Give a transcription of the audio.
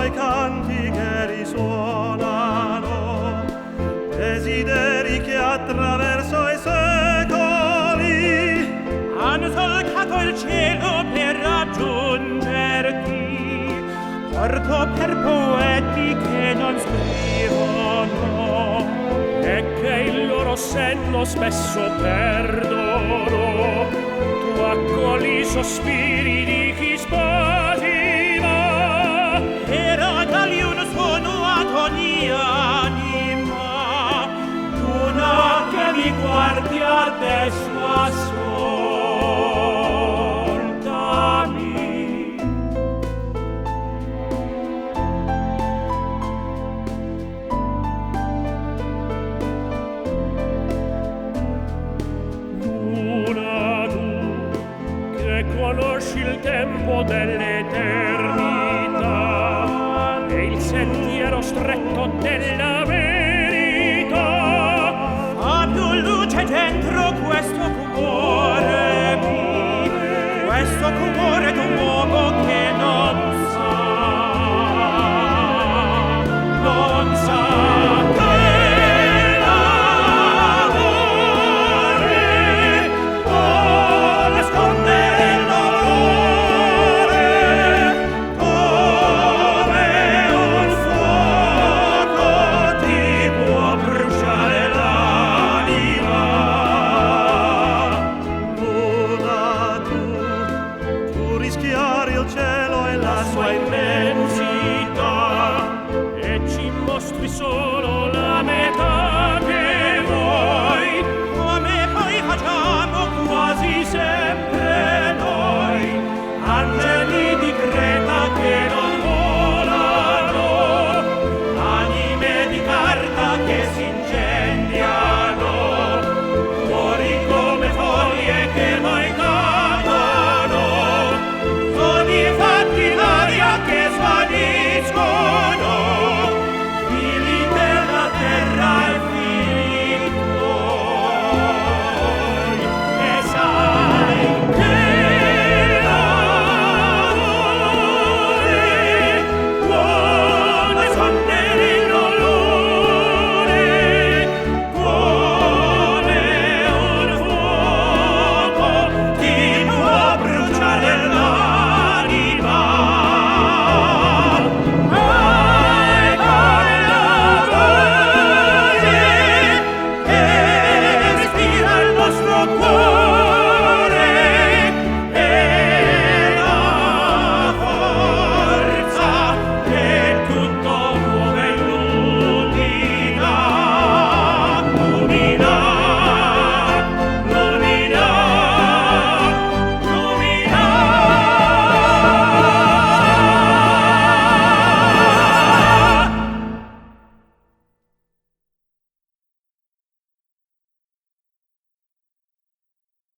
suoi canti che risuonano, desideri che attraverso i secoli hanno solcato il cielo per raggiungerti, porto per poeti che non scrivono e che il loro senno spesso perdono. Tu accogli i sospiri di chi spatima e regali un suono ad ogni anima. Luna che mi guardi adesso, ascoltami. Luna, tu che conosci il tempo dell'eternità e il sentiero stretto della